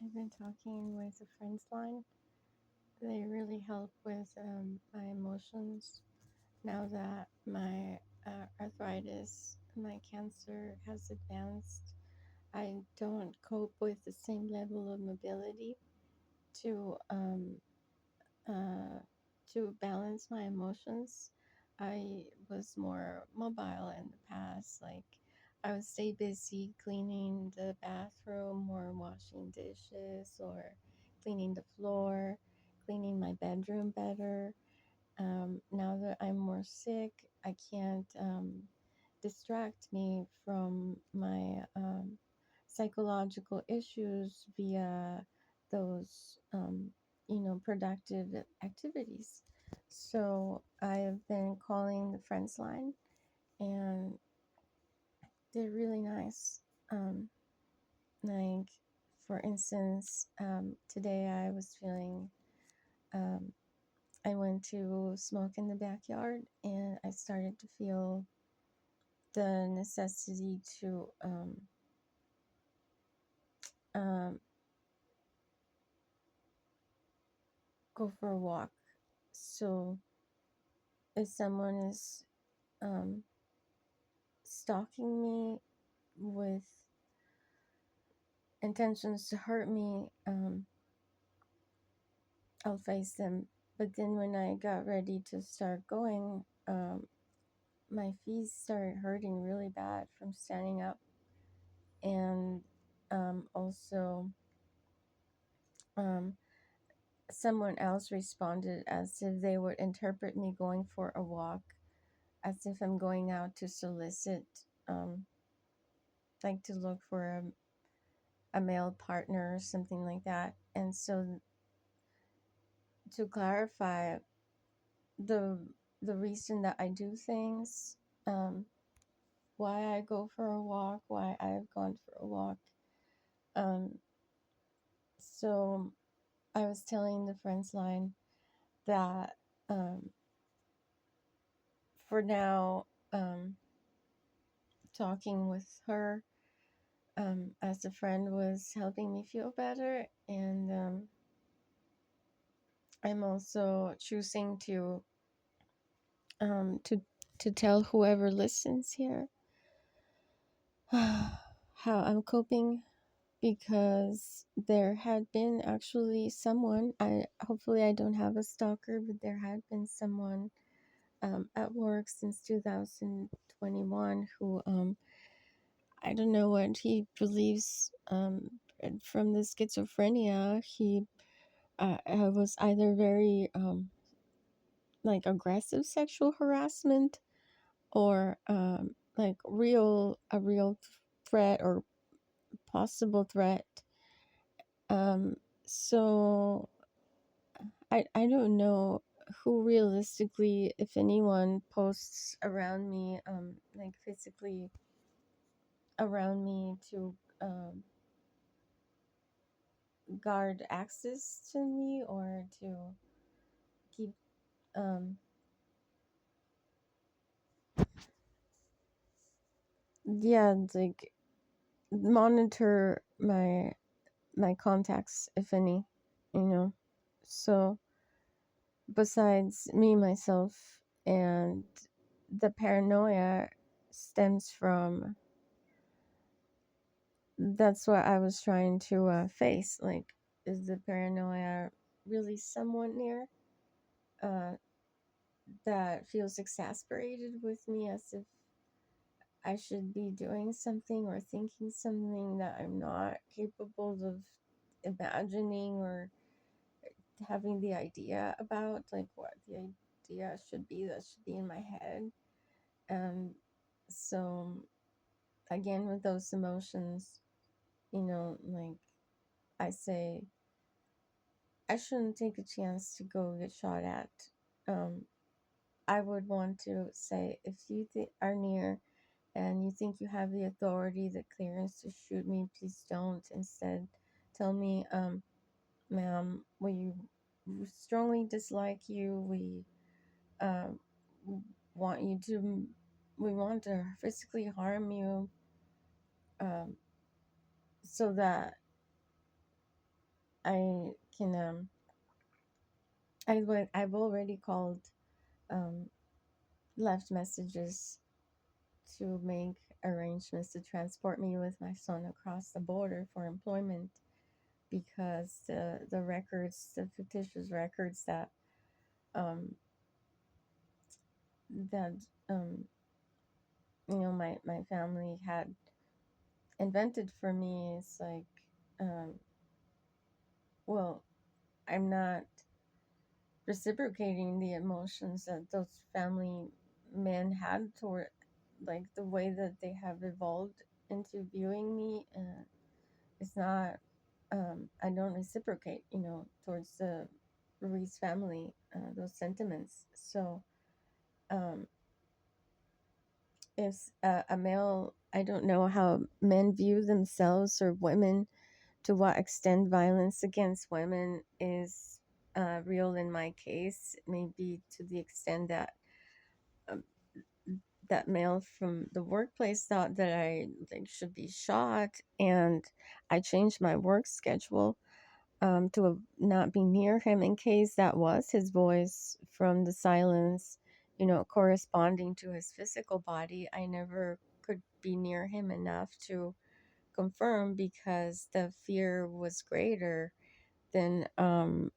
I've been talking with a friend's line. They really help with my emotions now that my arthritis, my cancer has advanced. I don't cope with the same level of mobility to uh, to balance my emotions. I was more mobile in the past, like I would stay busy cleaning the bathroom or washing dishes or cleaning the floor, cleaning my bedroom better. Now that I'm more sick, I can't distract me from my psychological issues via those, productive activities. So I have been calling the Friends line, and they're really nice. Um, like, for instance, today I was feeling um, I went to smoke in the backyard and I started to feel the necessity to um, go for a walk. So if someone is um, stalking me with intentions to hurt me, I'll face them. But then when I got ready to start going, my feet started hurting really bad from standing up. And also, um, someone else responded as if they would interpret me going for a walk as if I'm going out to solicit, um, like to look for a male partner or something like that. And so, to clarify, the the reason that I do things, um, why I go for a walk, why I've gone for a walk. Um, so I was telling the friends line that um, for now, talking with her as a friend was helping me feel better, and I'm also choosing um, to to tell whoever listens here how I'm coping, because there had been actually someone, I hopefully I don't have a stalker, but there had been someone at work since 2021 who I don't know what he believes from the schizophrenia. He was either very like aggressive sexual harassment, or like a real threat or possible threat. Um, so I don't know who realistically, if anyone posts around me, like physically around me to guard access to me or to keep um yeah, like monitor my contacts, if any, you know. So besides me, myself, and the paranoia stems from, that's what I was trying to face. Like, is the paranoia really someone near uh, that feels exasperated with me as if I should be doing something or thinking something that I'm not capable of imagining or having the idea about, like what the idea should be that should be in my head. And so, again, with those emotions, like I say, I shouldn't take a chance to go get shot at. Um, I would want to say, if you are near and you think you have the authority, the clearance to shoot me, please don't. Instead, tell me, ma'am, we strongly dislike you. Um, want you to, we want to physically harm you, so that I can I've already called, um, left messages to make arrangements to transport me with my son across the border for employment, because the records, the fictitious records um, that um, my family had invented for me is like, um, well, I'm not reciprocating the emotions that those family men had toward, like, the way that they have evolved into viewing me. It's not, I don't reciprocate, towards the Ruiz family, those sentiments. So, um, if a male, I don't know how men view themselves or women, to what extent violence against women is real in my case. Maybe to the extent that, um, that male from the workplace thought that I, like, should be shot, and I changed my work schedule, to not be near him in case that was his voice from the silence, corresponding to his physical body. I never could be near him enough to confirm, because the fear was greater than um,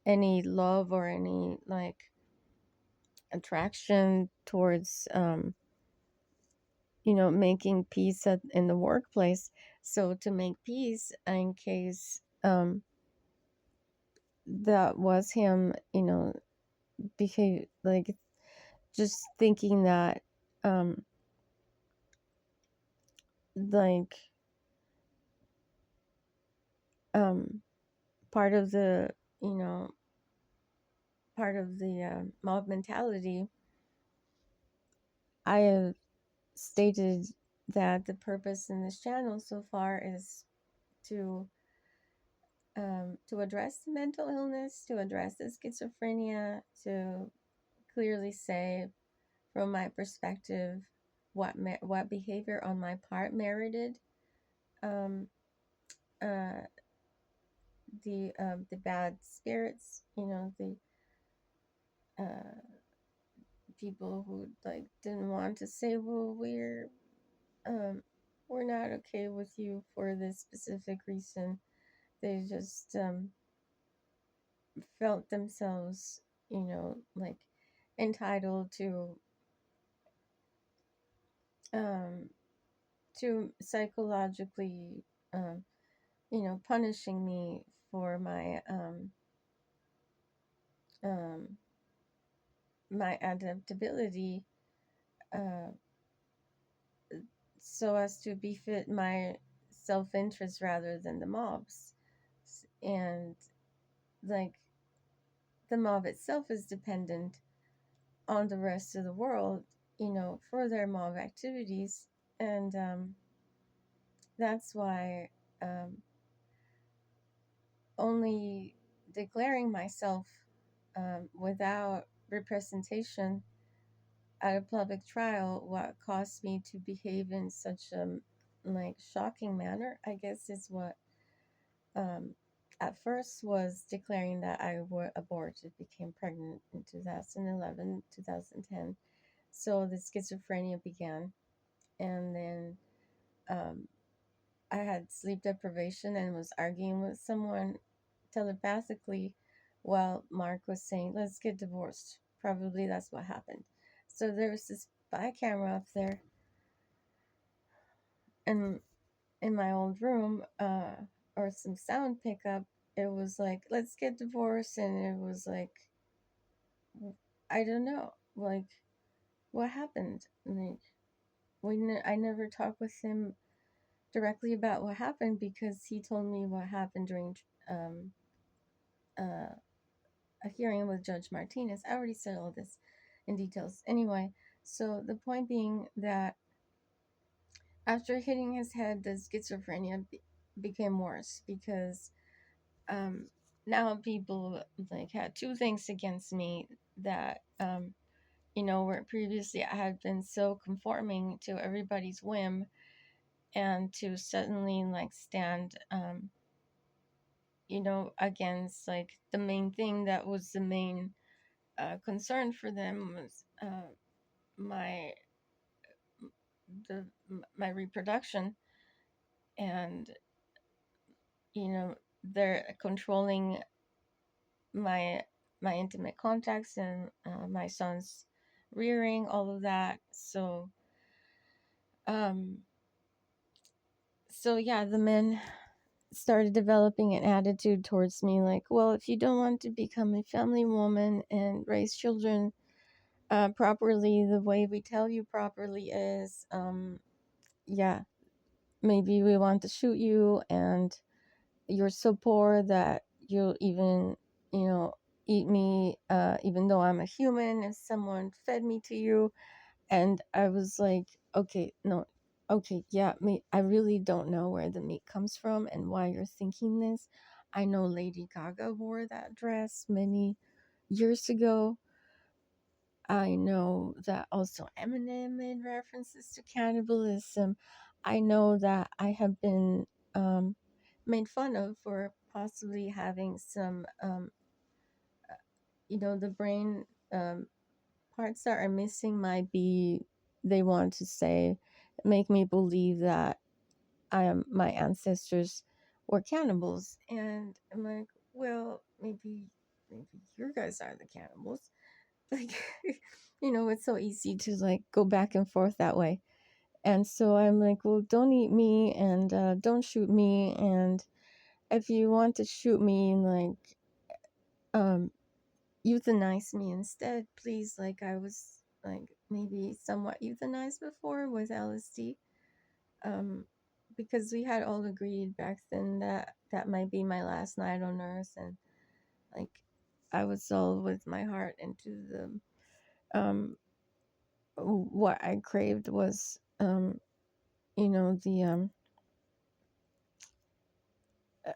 any love or any, like, attraction towards, making peace in the workplace. So to make peace in case, that was him, behave like, just thinking that, um like, um part of the, you know part of the mob mentality. I have stated that the purpose in this channel so far is to, to address the mental illness, to address the schizophrenia, to clearly say from my perspective what behavior on my part merited, um, uh, the bad spirits, the uh, people who, like, didn't want to say, well, um, we're not okay with you for this specific reason. They just, felt themselves, like, entitled um, to psychologically, um, punishing me for um, my adaptability, uh, so as to befit my self-interest rather than the mob's. And, like, the mob itself is dependent on the rest of the world, for their mob activities. And that's why, um, only declaring myself, without representation at a public trial, what caused me to behave in such a, like, shocking manner, I guess, is what, um, at first was declaring that I would abort if became pregnant in 2011, 2010. So the schizophrenia began. And then, um, I had sleep deprivation and was arguing with someone telepathically while Mark was saying, let's get divorced. Probably that's what happened. So there was this spy camera up there, and in my old room, or some sound pickup, it was like, let's get divorced. And it was like, I don't know, like, what happened? Like, I never talked with him directly about what happened, because he told me what happened during, um, uh, a hearing with Judge Martinez. I already said all this in details. Anyway, so the point being that after hitting his head, the schizophrenia became worse, because, um, now people, like, had two things against me that, where previously I had been so conforming to everybody's whim, and to suddenly, like, stand, against like the main thing that was the main concern for them was my my reproduction. And they're controlling my my intimate contacts and my son's rearing, all of that. Um so yeah, the men started developing an attitude towards me like, well, if you don't want to become a family woman and raise children properly, the way we tell you properly is, yeah, maybe we want to shoot you, and you're so poor that you'll even, you know, eat me, even though I'm a human, if someone fed me to you. And I was like, okay, no, okay, yeah, I really don't know where the meat comes from and why you're thinking this. I know Lady Gaga wore that dress many years ago. I know that also Eminem made references to cannibalism. I know that I have been made fun of for possibly having some, the brain parts that are missing might be, they want to say, make me believe that my ancestors were cannibals. And I'm like, well, maybe your guys are the cannibals. Like, it's so easy to like go back and forth that way. And so I'm like, well, don't eat me, and don't shoot me, and if you want to shoot me, like, um euthanize me instead, please. Like, I was like maybe somewhat euthanized before with LSD, um because we had all agreed back then that that might be my last night on earth. And like, I was all with my heart into um what I craved was, the uh,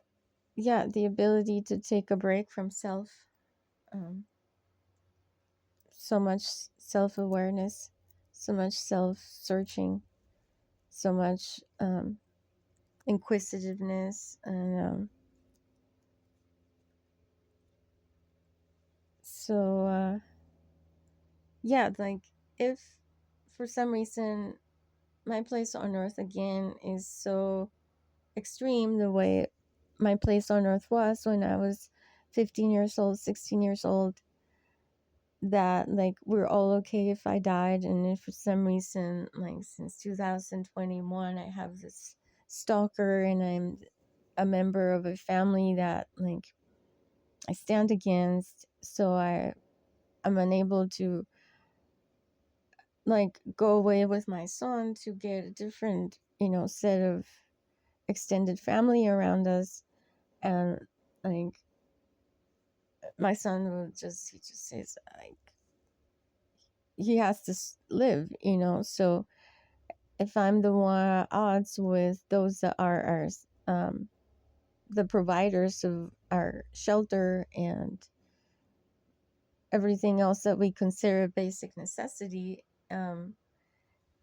yeah, the ability to take a break from self. um so much self-awareness, so much self-searching, so much inquisitiveness. And yeah, like, if for some reason my place on earth again is so extreme the way my place on earth was when I was 15 years old, 16 years old, that like we're all okay if I died. And if for some reason, like, since 2021, I have this stalker and I'm a member of a family that like I stand against, so I'm unable to like go away with my son to get a different, set of extended family around us. And like, my son he just says like he has to live, so if I'm the one at odds with those that are the providers of our shelter and everything else that we consider a basic necessity,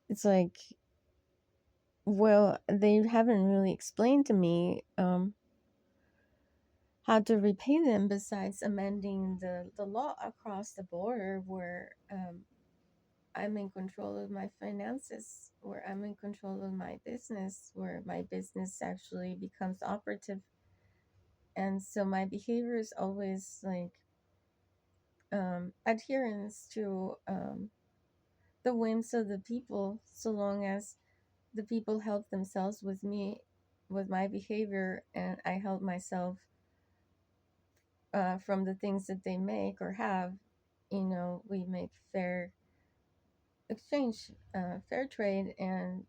it's like, well, they haven't really explained to me how to repay them besides amending the law across the border, where I'm in control of my finances, where I'm in control of my business, where my business actually becomes operative. And so my behavior is always like adherence to the whims of the people, so long as the people help themselves with me, with my behavior, and I help myself from the things that they make or have. We make fair exchange, fair trade. And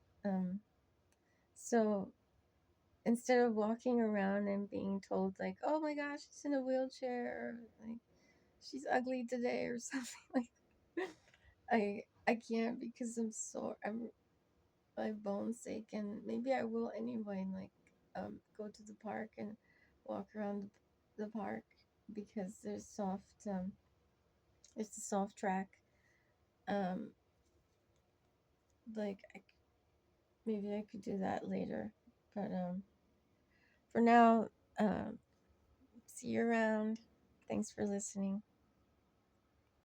so instead of walking around and being told like, oh my gosh, she's in a wheelchair, or like she's ugly today or something like that, I can't, because I'm my bones ache. And maybe I will anyway, like go to the park and walk around the park, because it's a soft track. um like, maybe I could do that later, but for now, um See you around. Thanks for listening.